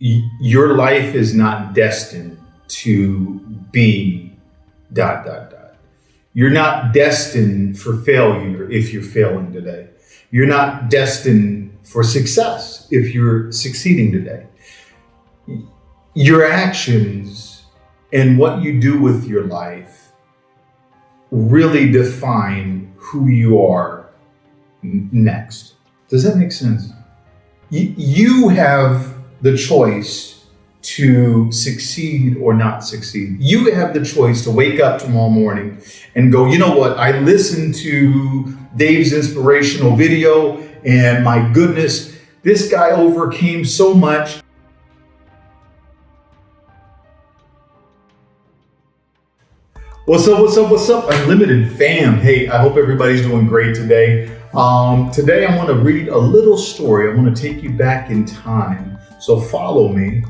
your life is not destined to be ... You're not destined for failure if you're failing today. You're not destined for success if you're succeeding today. Your actions and what you do with your life really define who you are next. Does that make sense? You have the choice to succeed or not succeed. You have the choice to wake up tomorrow morning and go, you know what? I listened to Dave's inspirational video and my goodness, this guy overcame so much. What's up, what's up, what's up, Unlimited fam? Hey, I hope everybody's doing great today. Today I want to read a little story. I want to take you back in time. So follow me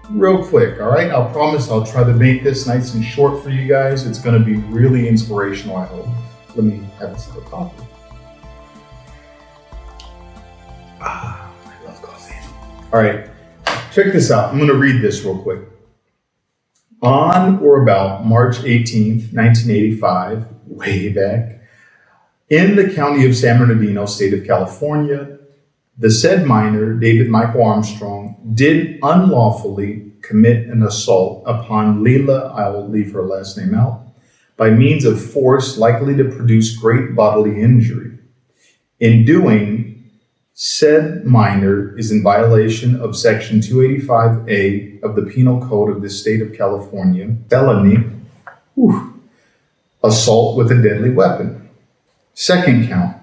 real quick, all right? I'll promise I'll try to make this nice and short for you guys. It's going to be really inspirational, I hope. Let me have a sip of coffee. I love coffee. All right, check this out. I'm going to read this real quick. On or about March 18th, 1985, way back, in the county of San Bernardino, state of California, the said minor, David Michael Armstrong, did unlawfully commit an assault upon Leila, I will leave her last name out, by means of force likely to produce great bodily injury. In doing, said minor is in violation of Section 285A of the Penal Code of the State of California, felony, assault with a deadly weapon. Second count,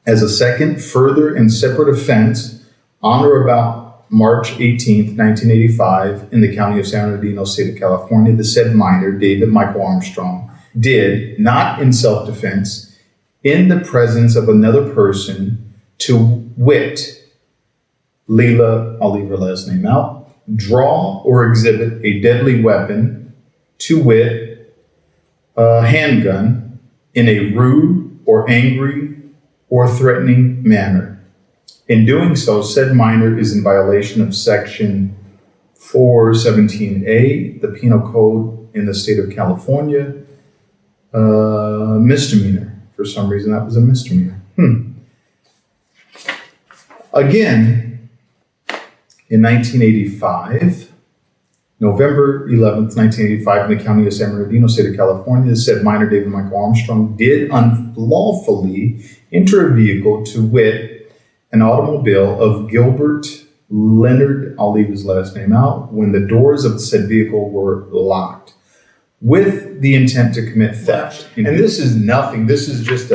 as a second, further, and separate offense, on or about March 18th, 1985, in the county of San Bernardino, state of California, the said minor, David Michael Armstrong, did, not in self-defense, in the presence of another person, to wit, Leila, I'll leave her last name out, draw or exhibit a deadly weapon, to wit, a handgun, in a rude or angry or threatening manner. In doing so, said minor is in violation of Section 417A, the Penal Code in the state of California, misdemeanor. For some reason, that was a misdemeanor. Again, in 1985, November 11th, 1985, in the county of San Bernardino, state of California, the said minor, David Michael Armstrong, did unlawfully enter a vehicle, to wit, an automobile of Gilbert Leonard, I'll leave his last name out, when the doors of the said vehicle were locked, with the intent to commit theft. And this is nothing. This is just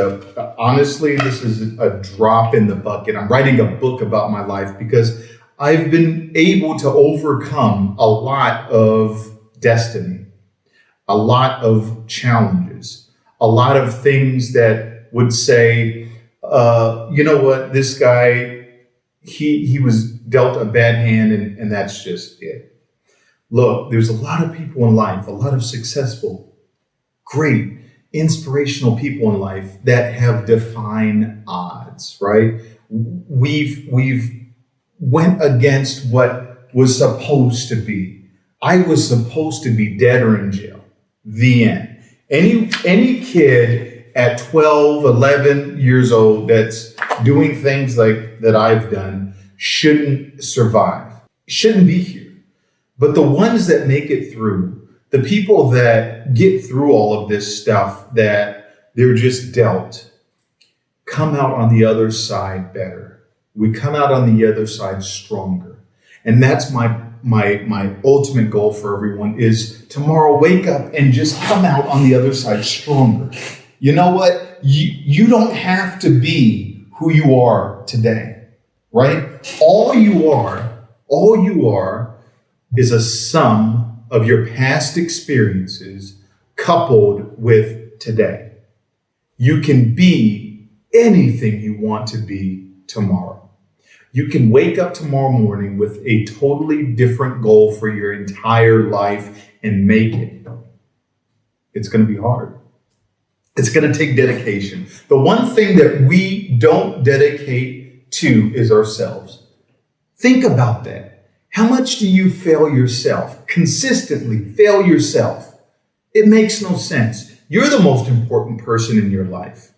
honestly, this is a drop in the bucket. I'm writing a book about my life because I've been able to overcome a lot of destiny, a lot of challenges, a lot of things that would say, you know what, this guy, he was dealt a bad hand and that's just it. Look, there's a lot of people in life, a lot of successful, great, inspirational people in life that have defied odds, right? We've went against what was supposed to be. I was supposed to be dead or in jail. The end. Any kid at 12, 11 years old that's doing things like that I've done shouldn't survive, shouldn't be here. But the ones that make it through, the people that get through all of this stuff that they're just dealt, come out on the other side better. We come out on the other side stronger. And that's my ultimate goal for everyone is tomorrow, wake up and just come out on the other side stronger. You know what? You don't have to be who you are today, right? All you are is a sum of your past experiences coupled with today. You can be anything you want to be tomorrow. You can wake up tomorrow morning with a totally different goal for your entire life and make it. It's going to be hard. It's going to take dedication. The one thing that we don't dedicate to is ourselves. Think about that. How much do you fail yourself? Consistently fail yourself. It makes no sense. You're the most important person in your life.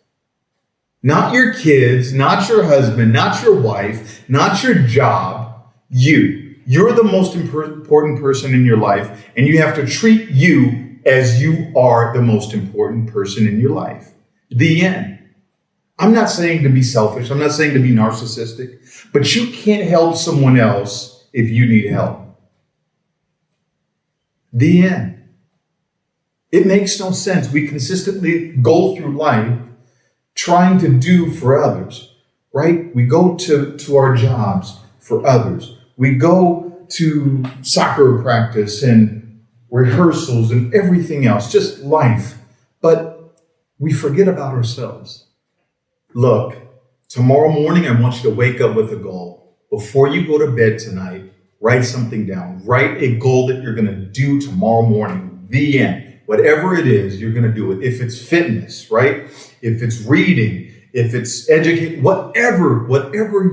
Not your kids, not your husband, not your wife, not your job. You. You're the most important person in your life, and you have to treat you as you are the most important person in your life. The end. I'm not saying to be selfish. I'm not saying to be narcissistic, but you can't help someone else if you need help. The end. It makes no sense. We consistently go through life trying to do for others, right? We go to our jobs for others. We go to soccer practice and rehearsals and everything else, just life. But we forget about ourselves. Look, tomorrow morning, I want you to wake up with a goal. Before you go to bed tonight, write something down. Write a goal that you're going to do tomorrow morning. The end. Whatever it is, you're going to do it. If it's fitness, right? If it's reading, if it's education, whatever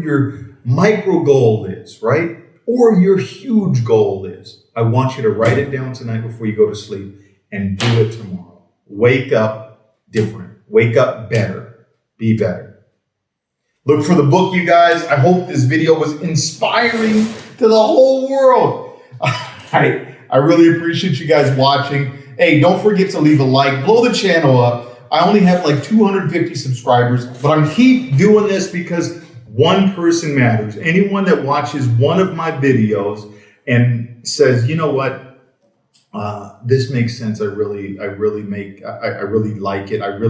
your micro goal is, right? Or your huge goal is, I want you to write it down tonight before you go to sleep and do it tomorrow. Wake up different. Wake up better. Be better. Look for the book, you guys. I hope this video was inspiring to the whole world. I really appreciate you guys watching. Hey, don't forget to leave a like, blow the channel up. I only have like 250 subscribers, but I'm keep doing this because one person matters. Anyone that watches one of my videos and says, you know what, this makes sense. I really like it. I'm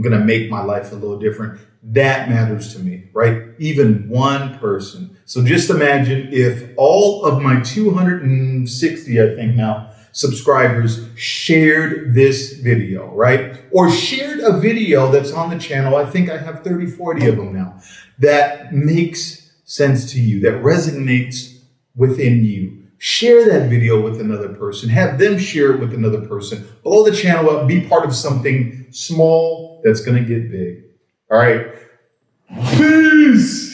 going to make my life a little different. That matters to me, right? Even one person. So just imagine if all of my 260, I think now, subscribers shared this video, right? Or shared a video that's on the channel. I think I have 30, 40 of them now. That makes sense to you, that resonates within you. Share that video with another person. Have them share it with another person. Blow the channel up. Be part of something small that's going to get big. All right. Peace.